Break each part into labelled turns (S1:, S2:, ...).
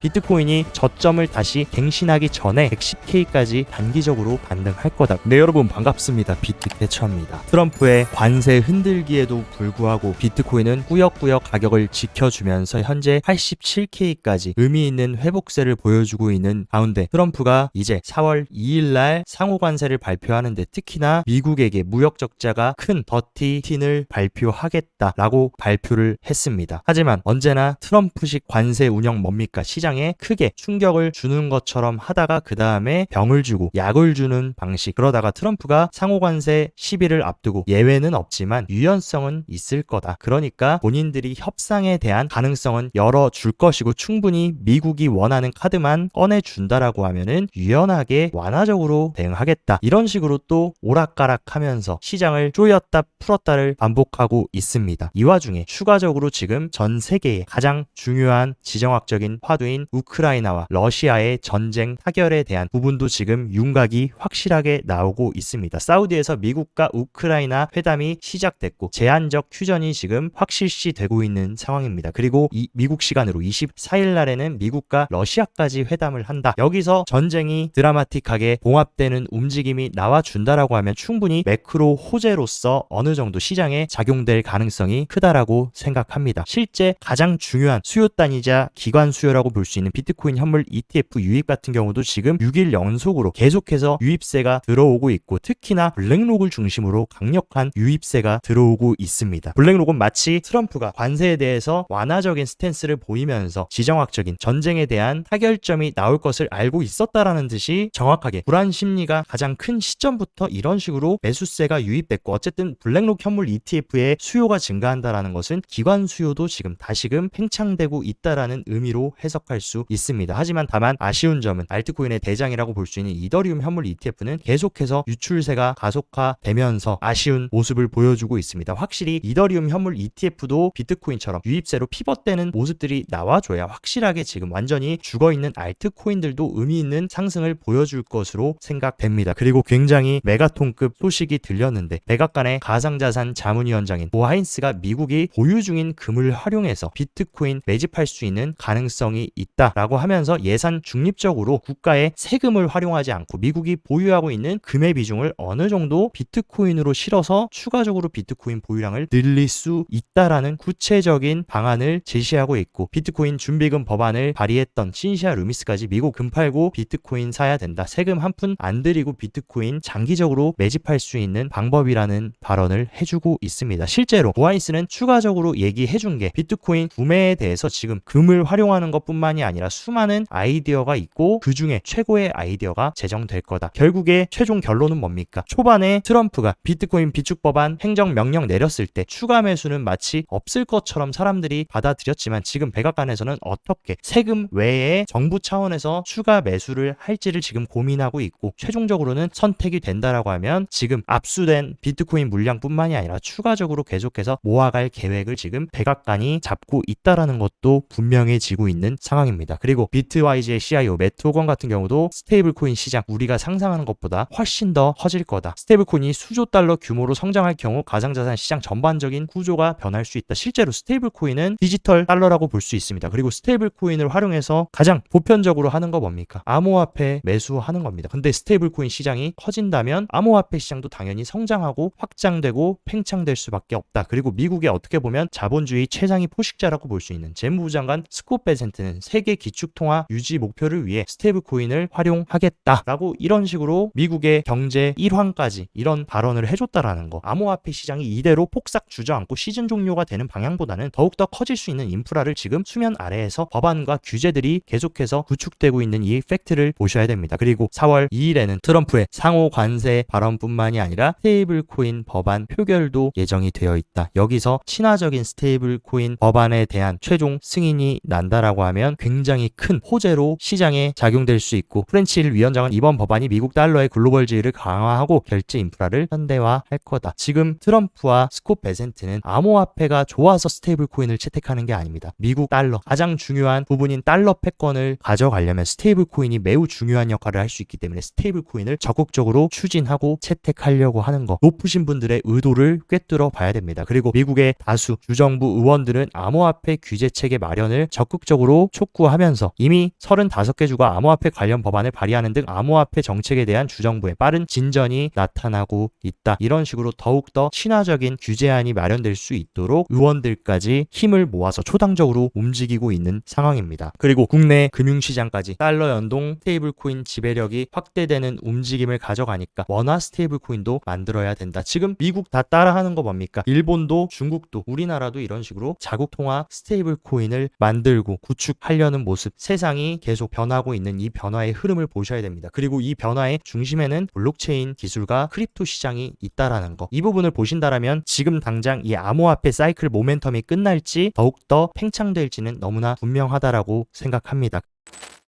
S1: 비트코인이 저점을 다시 갱신하기 전에 110K까지 단기적으로 반등할 거다. 네, 여러분 반갑습니다. 비트캐쳐입니다. 트럼프의 관세 흔들기에도 불구하고 비트코인은 꾸역꾸역 가격을 지켜주면서 현재 87K까지 의미 있는 회복세를 보여주고 있는 가운데, 트럼프가 이제 4월 2일 날 상호 관세를 발표하는데, 특히나 미국에게 무역 적자가 큰 더티틴을 발표하겠다라고 발표를 했습니다. 하지만 언제나 트럼프식 관세 운영 뭡니까? 시장에 크게 충격을 주는 것처럼 하다가 그 다음에 병을 주고 약을 주는 방식. 그러다가 트럼프가 상호 관세 10일을 앞두고 예외는 없지만 유연성은 있을 거다. 그러니까 본인들이 협상에 대한 가능성은 열어줄 것이고, 충분히 미국이 원하는 카드만 꺼내준다라고 하면은 유연하게 완화적으로 대응하겠다. 이런 식으로 또 오락가락하면서 시장을 조였다 풀었다를 반복하고 있습니다. 이 와중에 추가적으로 지금 전 세계의 가장 중요한 지정학적인 화두인 우크라이나와 러시아의 전쟁 타결에 대한 부분도 지금 윤곽이 확실하게 나오고 있습니다. 사우디에서 미국과 우크라이나 회담이 시작됐고 제한적 휴전이 지금 확실시되고 있는 상황입니다. 그리고 이 미국 시간으로 24일 날에는 미국과 러시아까지 회담을 한다. 여기서 전쟁이 드라마틱하게 봉합되는 움직임이 나와준다라고 하면 충분히 매크로 호재로서 어느 정도 시장에 작용될 가능성이 크다라고 생각합니다. 실제 가장 중요한 수요단이자 기관 수요라고 볼 수 있는 비트코인 현물 ETF 유입 같은 경우도 지금 6일 연속으로 계속해서 유입세가 들어오고 있고, 특히나 블랙록을 중심으로 강력한 유입세가 들어오고 있습니다. 블랙록은 마치 트럼프가 관세에 대해서 완화적인 스탠스를 보이면서 지정학적인 전쟁에 대한 타결점이 나올 것을 알고 있었다라는 듯이 정확하게 불안 심리가 가장 큰 시점부터 이런 식으로 매수세가 유입됐고, 어쨌든 블랙록 현물 ETF의 수요가 증가한다라는 것은 기관 수요도 지금 다시금 팽창되고 있다라는 의미로 해석할 수 있습니다. 하지만 다만 아쉬운 점은 알트코인의 대장이라고 볼 수 있는 이더리움 현물 ETF는 계속해서 유출세가 가속화되면서 아쉬운 모습을 보여주고 있습니다. 확실히 이더리움 현물 ETF도 비트코인처럼 유입세로 피벗되는 모습들이 나와줘야 확실하게 지금 완전히 죽어있는 알트코인들도 의미 있는 상승을 보여줄 것으로 생각됩니다. 그리고 굉장히 메가톤급 소식이 들렸는데, 백악관의 가상자산 자문위원장인 보 하인스가 미국이 보유 중인 금을 활용해서 비트코인 매집할 수 있는 가능성이 있다라고 하면서 예산 중립적으로 국가의 세금을 활용하지 않고 미국이 보유하고 있는 금의 비중을 어느 정도 비트코인으로 실어서 추가적으로 비트코인 보유량을 늘릴 수 있다라는 구체적인 방안을 제시하고 있고, 비트코인 준비금 법안을 발의했던 신시아 루미스까지 미국 금 팔고 비트코인 사야 된다, 세금 한 푼 안 들이고 비트코인 장기적으로 매집할 수 있는 방법이라는 발언을 해주고 있습니다. 실제로 보아이스는 추가적으로 얘기해준 게 비트코인 구매에 대해서 지금 금을 활용하는 것뿐만이 아니라 수많은 아이디어가 있고 그 중에 최고의 아이디어가 제정될 거다. 결국에 최종 결론은 뭡니까? 초반에 트럼프가 비트코인 비축 법안 행정명령 내렸을 때 추가 매수는 마치 없을 것처럼 사람들이 받아들였지만, 지금 백악관에서는 어떻게 세금 외에 정부 차원에서 추가 매수를 할지를 지금 고민하고 있고, 최종적으로는 선택이 된다라고 하면 지금 압수된 비트코인 물량뿐만이 아니라 추가적으로 계속해서 모아갈 계획을 지금 백악관이 잡고 있다라는 것도 분명해지고 있는 상황입니다. 그리고 비트와이즈의 CIO 매트 호건 같은 경우도 스테이블코인 시장 우리가 상상하는 것보다 훨씬 더 커질 거다. 스테이블코인이 수조 달러 규모로 성장할 경우 가상자산 시장 전반적인 구조가 변할 수 있다. 실제로 스테이블코인은 디지털 달러라고 볼 수 있습니다. 그리고 스테이블코인을 활용해서 가장 보편적으로 하는 거 뭡니까? 암호화폐 매수하는 겁니다. 근데 스테이블코인 시장이 커진다면 암호화폐 시장도 당연히 성장하고 확장되고 팽창될 수밖에 없다. 그리고 미국의 어떻게 보면 자본주의 최상위 포식자라고 볼 수 있는 재무부 장관 스콧 베센트는 세계 기축통화 유지 목표를 위해 스테이블코인을 활용하겠다라고 이런 식으로 미국의 경제 일환까지 이런 발언을 해줬다라는 거. 암호화폐 시장이 이대로 폭삭 주저앉고 시즌 종료가 되는 방향보다는 더욱더 커질 수 있는 인프라를 지금 수면 아래에서 법안과 규제들이 계속해서 구축되고 있는 이 팩트를 보셔야 됩니다. 그리고 4월 2일에는 트럼프의 상호 관세 발언뿐만이 아니라 스테이블코인 법안 표결도 예정이 되어 있다. 여기서 친화적인 스테이블코인 법안에 대한 최종 승인이 난다라고 하면 굉장히 큰 호재로 시장에 작용될 수 있고, 프렌치 힐 위원장은 이번 법안이 미국 달러의 글로벌지위를 강화하고 결제 인프라를 현대화할 거다. 지금 트럼프와 스콧 베센트는 암호화폐가 좋아서 스테이블코인을 채택하는 게 아닙니다. 미국 달러 가장 중요한 부분인 달러 패권을 가져가려면 스테이블코인이 매우 중요한 역할을 할 수 있기 때문에 스테이블코인을 적극적으로 추진하고 채택하려고 하는 거, 높으신 분들의 의도를 꿰뚫어 봐야 됩니다. 그리고 미국의 다수 주정부 의원들은 암호화폐 규제 체계 마련을 적극적으로 촉구하면서 이미 35개 주가 암호화폐 관련 법안을 발의하는 등 암호화폐 정책에 대한 주정부의 빠른 진전이 나타나고 있다. 이런 식으로 더욱더 친화적인 규제안이 마련될 수 있도록 의원들까지 힘을 모아서 초당적으로 움직이고 있는 상황입니다. 그리고 국내 금융시장까지 달러 연동 스테이블 코인 지배력이 확대되는 움직임을 가져가니까 원화 스테이블 코인도 만들어야 된다. 지금 미국 다 따라하는 거 뭡니까? 일본도 중국도 우리나라도 이런 식으로 자국 통화 스테이블 코인을 만들고 구축하려는 모습, 세상이 계속 변하고 있는 이 변화의 흐름을 보셔야 됩니다. 그리고 이 변화의 중심에는 블록체인 기술과 크립토 시장이 있다라는 거. 이 부분을 보신다라면 지금 당장 이 암호화폐 사이클 모멘텀이 끝날지 더욱더 팽창될지는 너무나 분명하다라고 생각합니다.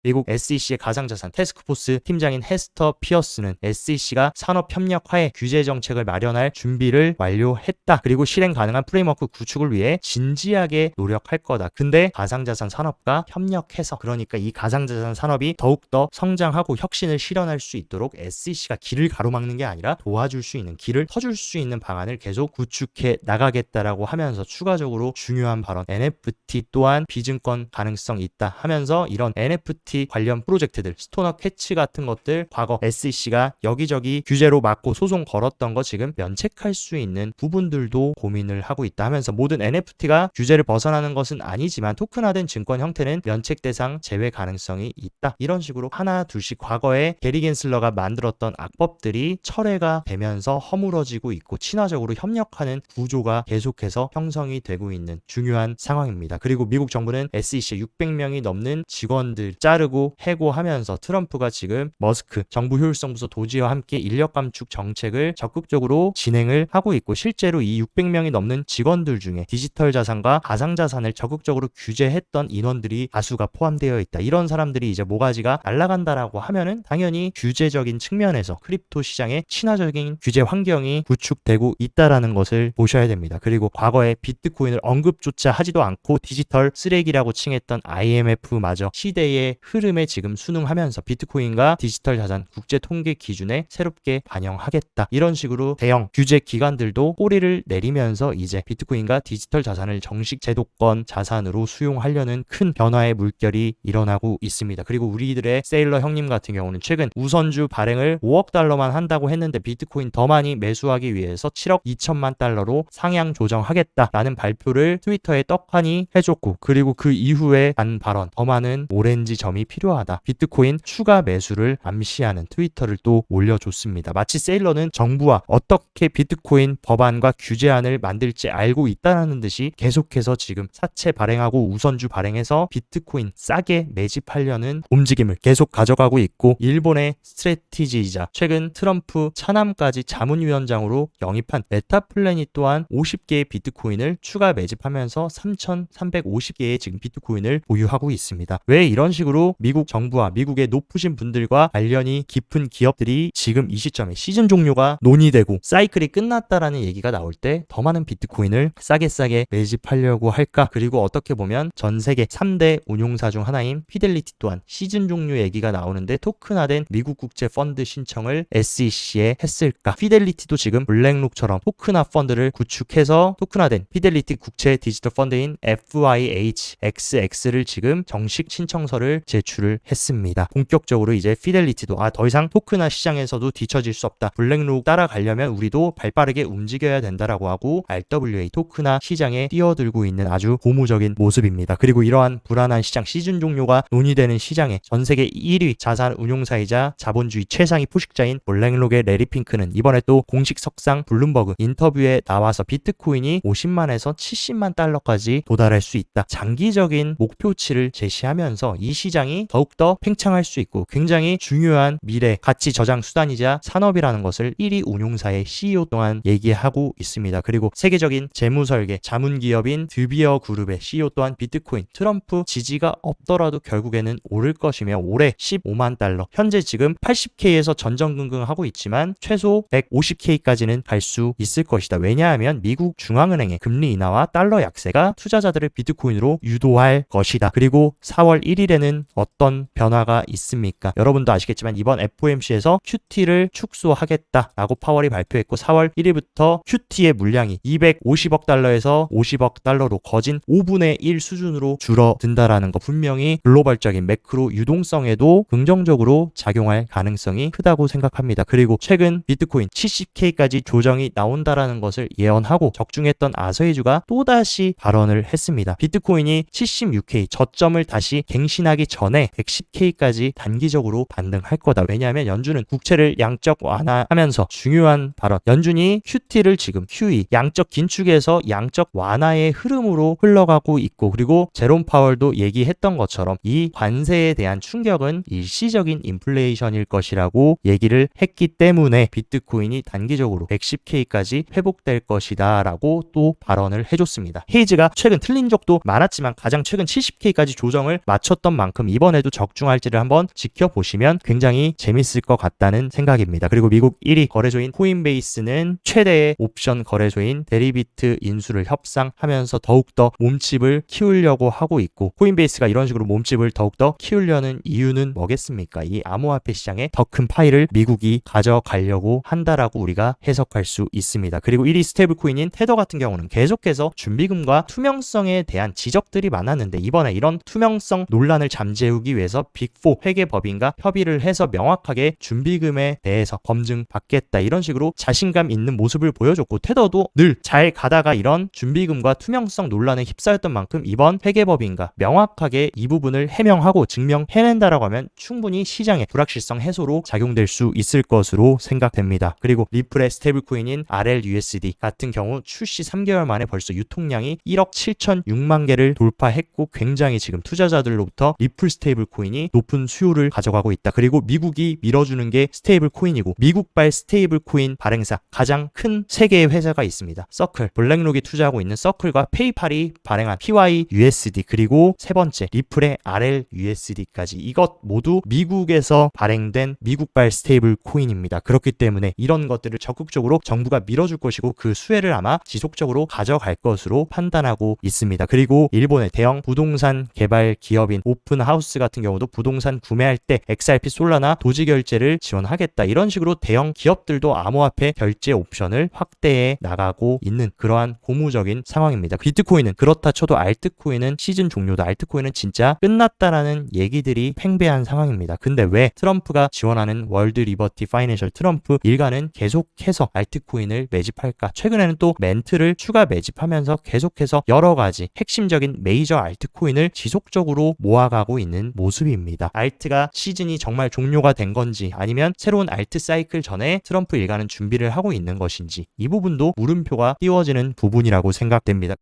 S1: 미국 SEC의 가상자산 태스크포스 팀장인 헤스터 피어스는 SEC가 산업협력화에 규제 정책을 마련할 준비를 완료했다. 그리고 실행 가능한 프레임워크 구축을 위해 진지하게 노력할 거다. 근데 가상자산 산업과 협력해서, 그러니까 이 가상자산 산업이 더욱더 성장하고 혁신을 실현할 수 있도록 SEC가 길을 가로막는 게 아니라 도와줄 수 있는, 길을 터줄 수 있는 방안을 계속 구축해 나가겠다라고 하면서 추가적으로 중요한 발언, NFT 또한 비증권 가능성 있다 하면서 이런 NFT 관련 프로젝트들, 스토너 캐치 같은 것들 과거 SEC가 여기저기 규제로 막고 소송 걸었던 거 지금 면책할 수 있는 부분들도 고민을 하고 있다 하면서 모든 NFT가 규제를 벗어나는 것은 아니지만 토큰화된 증권 형태는 면책 대상 제외 가능성이 있다. 이런 식으로 하나 둘씩 과거에 게리 겐슬러가 만들었던 악법들이 철회가 되면서 허물어지고 있고 친화적으로 협력하는 구조가 계속해서 형성이 되고 있는 중요한 상황입니다. 그리고 미국 정부는 SEC 600명이 넘는 직원들 자르고 해고하면서 트럼프가 지금 머스크 정부 효율성 부서 도지와 함께 인력 감축 정책을 적극적으로 진행을 하고 있고, 실제로 이 600명이 넘는 직원들 중에 디지털 자산과 가상 자산을 적극적으로 규제했던 인원들이 다수가 포함되어 있다. 이런 사람들이 이제 모가지가 날아간다라고 하면은 당연히 규제적인 측면에서 크립토 시장의 친화적인 규제 환경이 구축되고 있다라는 것을 보셔야 됩니다. 그리고 과거에 비트코인을 언급조차 하지도 않고 디지털 쓰레기라고 칭했던 IMF마저 시대의 흐름에 지금 순응하면서 비트코인과 디지털 자산 국제 통계 기준에 새롭게 반영하겠다. 이런 식으로 대형 규제 기관들도 꼬리를 내리면서 이제 비트코인과 디지털 자산을 정식 제도권 자산으로 수용하려는 큰 변화의 물결이 일어나고 있습니다. 그리고 우리들의 세일러 형님 같은 경우는 최근 우선주 발행을 5억 달러만 한다고 했는데 비트코인 더 많이 매수하기 위해서 7억 2천만 달러로 상향 조정하겠다라는 발표를 트위터에 떡하니 해줬고, 그리고 그 이후에 한 발언, 더 많은 오렌지 점이 필요하다, 비트코인 추가 매수를 암시하는 트위터를 또 올려줬습니다. 마치 세일러는 정부와 어떻게 비트코인 법안과 규제안을 만들지 알고 있다는 듯이 계속해서 지금 사채 발행하고 우선주 발행해서 비트코인 싸게 매집하려는 움직임을 계속 가져가고 있고, 일본의 스트래티지이자 최근 트럼프 차남까지 자문위원장으로 영입한 메타플래닛 또한 50개의 비트코인을 추가 매집하면서 3,350개의 지금 비트코인을 보유하고 있습니다. 왜 이런 식으로 미국 정부와 미국의 높으신 분들과 관련이 깊은 기업들이 지금 이 시점에 시즌 종료가 논의되고 사이클이 끝났다라는 얘기가 나올 때 더 많은 비트코인을 싸게 매집하려고 할까? 그리고 어떻게 보면 전 세계 3대 운용사 중 하나인 피델리티 또한 시즌 종료 얘기가 나오는데 토큰화된 미국 국제 펀드 신청을 SEC에 했을까? 피델리티도 지금 블랙록처럼 토큰화 펀드를 구축해서 토큰화된 피델리티 국제 디지털 펀드인 FIHXX를 지금 정식 신청서를 제출을 했습니다. 본격적으로 이제 피델리티도 더 이상 토큰화 시장에서도 뒤처질 수 없다, 블랙록 따라가려면 우리도 발빠르게 움직여야 된다라고 하고 RWA 토큰화 시장에 뛰어들고 있는 아주 고무적인 모습입니다. 그리고 이러한 불안한 시장, 시즌 종료가 논의되는 시장에 전 세계 1위 자산 운용사이자 자본주의 최상위 포식자인 블랙록의 레리 핑크는 이번에 또 공식 석상 블룸버그 인터뷰에 나와서 비트코인이 50만에서 70만 달러까지 도달할 수 있다, 장기적인 목표치를 제시하면서 이 시장이 더욱더 팽창할 수 있고 굉장히 중요한 미래 가치 저장 수단이자 산업이라는 것을 1위 운용사의 CEO 또한 얘기하고 있습니다. 그리고 세계적인 재무설계 자문기업인 드비어 그룹의 CEO 또한 비트코인 트럼프 지지가 없더라도 결국에는 오를 것이며 올해 15만 달러, 현재 지금 80K에서 전전긍긍하고 있지만 최소 150K까지는 갈 수 있을 것이다. 왜냐하면 미국 중앙은행의 금리 인하와 달러 약세가 투자자들을 비트코인으로 유도할 것이다. 그리고 4월 1일에는 어떤 변화가 있습니까? 여러분도 아시겠지만 이번 FOMC에서 QT를 축소하겠다라고 파월이 발표했고 4월 1일부터 QT의 물량이 250억 달러에서 50억 달러로 거진 5분의 1 수준으로 줄어든다라는 거, 분명히 글로벌적인 매크로 유동성에도 긍정적으로 작용할 가능성이 크다고 생각합니다. 그리고 최근 비트코인 70K까지 조정이 나온다라는 것을 예언하고 적중했던 아서이주가 또다시 발언을 했습니다. 비트코인이 76K 저점을 다시 갱신하기 전에 110K까지 단기적으로 반등할 거다. 왜냐하면 연준은 국채를 양적 완화하면서 중요한 발언, 연준이 QT를 지금 QE 양적 긴축에서 양적 완화의 흐름으로 흘러가고 있고, 그리고 제롬 파월도 얘기했던 것처럼 이 관세에 대한 충격은 일시적인 인플레이션일 것이라고 얘기를 했기 때문에 비트코인이 단기적으로 110K까지 회복될 것이다 라고 또 발언을 해줬습니다. 헤이즈가 최근 틀린 적도 많았지만 가장 최근 70K까지 조정을 마쳤던 만큼 이번에도 적중할지를 한번 지켜보시면 굉장히 재밌을 것 같다는 생각입니다. 그리고 미국 1위 거래소인 코인베이스는 최대의 옵션 거래소인 데리비트 인수를 협상하면서 더욱더 몸집을 키우려고 하고 있고, 코인베이스가 이런 식으로 몸집을 더욱더 키우려는 이유는 뭐겠습니까? 이 암호화폐 시장의 더 큰 파이를 미국이 가져가려고 한다라고 우리가 해석할 수 있습니다. 그리고 1위 스테이블 코인인 테더 같은 경우는 계속해서 준비금과 투명성에 대한 지적들이 많았는데 이번에 이런 투명성 논란을 잠재우기 위해서 빅4 회계법인과 협의를 해서 명확하게 준비금에 대해서 검증받겠다, 이런 식으로 자신감 있는 모습을 보여줬고, 테더도 늘 잘 가다가 이런 준비금과 투명성 논란에 휩싸였던 만큼 이번 회계법인과 명확하게 이 부분을 해명하고 증명해낸다라고 하면 충분히 시장의 불확실성 해소로 작용될 수 있을 것으로 생각됩니다. 그리고 리플의 스테이블 코인인 RLUSD 같은 경우 출시 3개월 만에 벌써 유통량이 1억 7,006만 개를 돌파했고 굉장히 지금 투자자들로부터 리플 스테이블 코인이 높은 수요를 가져가고 있다. 그리고 미국이 밀어주는 게 스테이블 코인이고, 미국발 스테이블 코인 발행사 가장 큰 3개의 회사가 있습니다. 서클, 블랙록이 투자하고 있는 서클과 페이팔이 발행한 PYUSD, 그리고 세 번째 리플의 RLUSD까지, 이것 모두 미국에서 발행된 미국발 스테이블 코인입니다. 그렇기 때문에 이런 것들을 적극적으로 정부가 밀어줄 것이고 그 수혜를 아마 지속적으로 가져갈 것으로 판단하고 있습니다. 그리고 일본의 대형 부동산 개발 기업인 오픈하우스 같은 경우도 부동산 구매할 때 XRP 솔라나 도지 결제를 지원하겠다, 이런 식으로 대형 기업들도 암호화폐 결제 옵션을 확대해 나가고 있는 그러한 고무적인 상황입니다. 비트코인은 그렇다 쳐도 알트코인은 시즌 종료다, 알트코인은 진짜 끝났다라는 얘기들이 팽배한 상황입니다. 근데 왜 트럼프가 지원하는 월드 리버티 파이낸셜 트럼프 일가는 계속해서 알트코인을 매집할까? 최근에는 또 멘트를 추가 매집하면서 계속해서 여러 가지 핵심적인 메이저 알트코인을 지속적으로 모아가고 있는 모습입니다. 알트가 시즌이 정말 종료가 된 건지 아니면 새로운 알트 사이클 전에 트럼프 일가는 준비를 하고 있는 것인지, 이 부분도 물음표가 띄워지는 부분이라고 생각됩니다.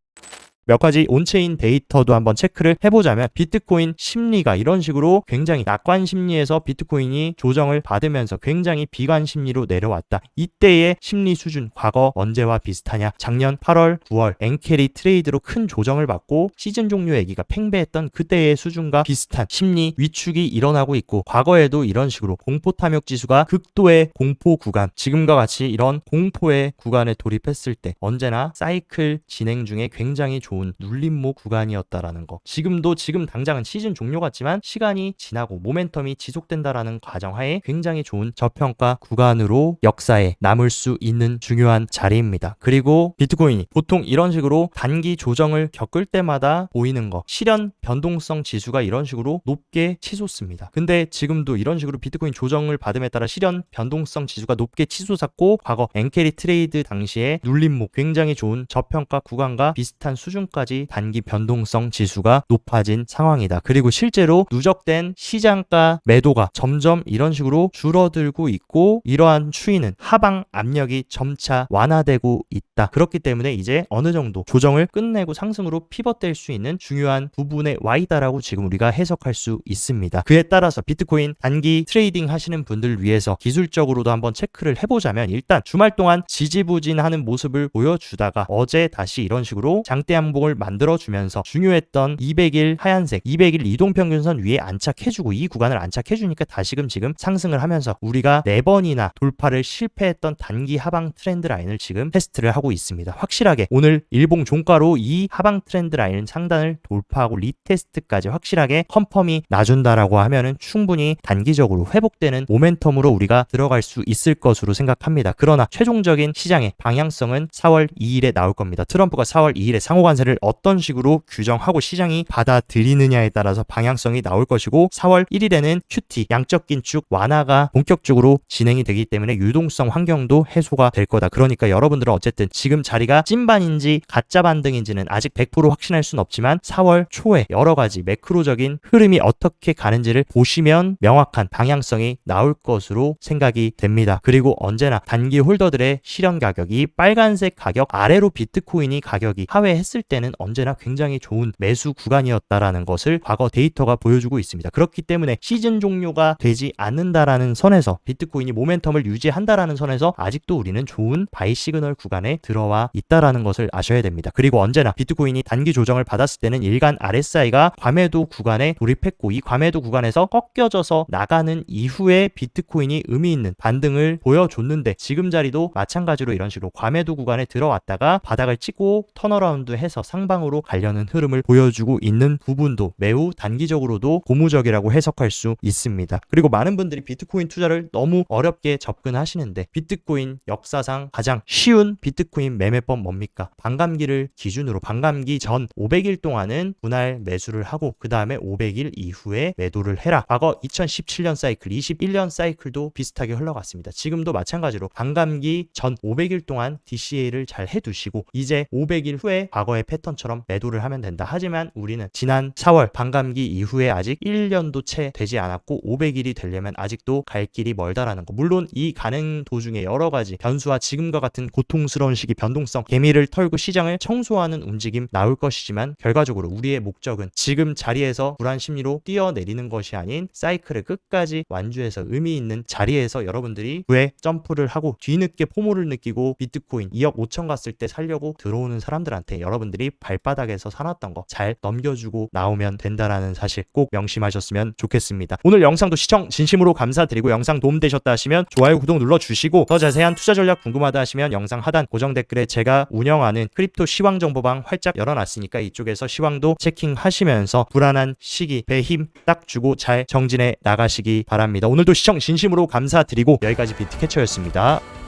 S1: 몇 가지 온체인 데이터도 한번 체크를 해보자면 비트코인 심리가 이런 식으로 굉장히 낙관 심리에서 비트코인이 조정을 받으면서 굉장히 비관 심리로 내려왔다. 이때의 심리 수준 과거 언제와 비슷하냐? 작년 8월, 9월 엔캐리 트레이드로 큰 조정을 받고 시즌 종료 얘기가 팽배했던 그때의 수준과 비슷한 심리 위축이 일어나고 있고, 과거에도 이런 식으로 공포 탐욕 지수가 극도의 공포 구간, 지금과 같이 이런 공포의 구간에 돌입했을 때 언제나 사이클 진행 중에 굉장히 좋은 눌림목 구간이었다라는 거, 지금도 지금 당장은 시즌 종료 같지만 시간이 지나고 모멘텀이 지속된다라는 가정하에 굉장히 좋은 저평가 구간으로 역사에 남을 수 있는 중요한 자리입니다. 그리고 비트코인이 보통 이런 식으로 단기 조정을 겪을 때마다 보이는 거, 실현 변동성 지수가 이런 식으로 높게 치솟습니다. 근데 지금도 이런 식으로 비트코인 조정을 받음에 따라 실현 변동성 지수가 높게 치솟았고, 과거 엔캐리 트레이드 당시에 눌림목 굉장히 좋은 저평가 구간과 비슷한 수준까지 단기 변동성 지수가 높아진 상황이다. 그리고 실제로 누적된 시장가 매도가 점점 이런 식으로 줄어들고 있고, 이러한 추이는 하방 압력이 점차 완화되고 있다. 그렇기 때문에 이제 어느 정도 조정을 끝내고 상승으로 피벗될 수 있는 중요한 부분에 와 있다라고 지금 우리가 해석할 수 있습니다. 그에 따라서 비트코인 단기 트레이딩 하시는 분들 위해서 기술적으로도 한번 체크를 해보자면, 일단 주말 동안 지지부진하는 모습을 보여주다가 어제 다시 이런 식으로 장대 항복 회복을 만들어주면서 중요했던 200일 하얀색 200일 이동평균선 위에 안착해주고 이 구간을 안착해주니까 다시금 지금 상승을 하면서 우리가 4번이나 돌파를 실패했던 단기 하방 트렌드 라인을 지금 테스트를 하고 있습니다. 확실하게 오늘 일봉 종가로 이 하방 트렌드 라인 상단을 돌파하고 리테스트까지 확실하게 컨펌이 나준다라고 하면은 충분히 단기적으로 회복되는 모멘텀으로 우리가 들어갈 수 있을 것으로 생각합니다. 그러나 최종적인 시장의 방향성은 4월 2일에 나올 겁니다. 트럼프가 4월 2일에 상호관세를 어떤 식으로 규정하고 시장이 받아들이느냐에 따라서 방향성이 나올 것이고 4월 1일에는 QT 양적 긴축 완화가 본격적으로 진행이 되기 때문에 유동성 환경도 해소가 될 거다. 그러니까 여러분들은 어쨌든 지금 자리가 찐반인지 가짜 반등인지는 아직 100% 확신할 수는 없지만 4월 초에 여러 가지 매크로적인 흐름이 어떻게 가는지를 보시면 명확한 방향성이 나올 것으로 생각이 됩니다. 그리고 언제나 단기 홀더들의 실현 가격이 빨간색 가격 아래로 비트코인이 가격이 하회했을 때는 언제나 굉장히 좋은 매수 구간이었다라는 것을 과거 데이터가 보여주고 있습니다. 그렇기 때문에 시즌 종료가 되지 않는다라는 선에서 비트코인이 모멘텀을 유지한다라는 선에서 아직도 우리는 좋은 바이 시그널 구간에 들어와 있다라는 것을 아셔야 됩니다. 그리고 언제나 비트코인이 단기 조정을 받았을 때는 일간 RSI가 과매도 구간에 돌입했고 이 과매도 구간에서 꺾여져서 나가는 이후에 비트코인이 의미 있는 반등을 보여줬는데 지금 자리도 마찬가지로 이런 식으로 과매도 구간에 들어왔다가 바닥을 찍고 턴어라운드 해서 상방으로 가려는 흐름을 보여주고 있는 부분도 매우 단기적으로도 고무적이라고 해석할 수 있습니다. 그리고 많은 분들이 비트코인 투자를 너무 어렵게 접근하시는데 비트코인 역사상 가장 쉬운 비트코인 매매법 뭡니까? 반감기를 기준으로 반감기 전 500일 동안은 분할 매수를 하고 그 다음에 500일 이후에 매도를 해라. 과거 2017년 사이클, 21년 사이클도 비슷하게 흘러갔습니다. 지금도 마찬가지로 반감기 전 500일 동안 DCA를 잘 해두시고 이제 500일 후에 과거의 패턴처럼 매도를 하면 된다. 하지만 우리는 지난 4월 반감기 이후에 아직 1년도 채 되지 않았고 500일이 되려면 아직도 갈 길이 멀다라는 거. 물론 이 가는 도중에 여러 가지 변수와 지금과 같은 고통스러운 시기 변동성 개미를 털고 시장을 청소하는 움직임 나올 것이지만 결과적으로 우리의 목적은 지금 자리에서 불안 심리로 뛰어내리는 것이 아닌 사이클을 끝까지 완주해서 의미 있는 자리에서 여러분들이 왜 점프를 하고 뒤늦게 포모를 느끼고 비트코인 2억 5천 갔을 때 살려고 들어오는 사람들한테 여러분들이 발바닥에서 사놨던 거 잘 넘겨주고 나오면 된다라는 사실 꼭 명심하셨으면 좋겠습니다. 오늘 영상도 시청 진심으로 감사드리고 영상 도움되셨다 하시면 좋아요 구독 눌러주시고 더 자세한 투자 전략 궁금하다 하시면 영상 하단 고정 댓글에 제가 운영하는 크립토 시황 정보방 활짝 열어놨으니까 이쪽에서 시황도 체킹하시면서 불안한 시기 배 힘 딱 주고 잘 정진해 나가시기 바랍니다. 오늘도 시청 진심으로 감사드리고 여기까지 비트캐쳐였습니다.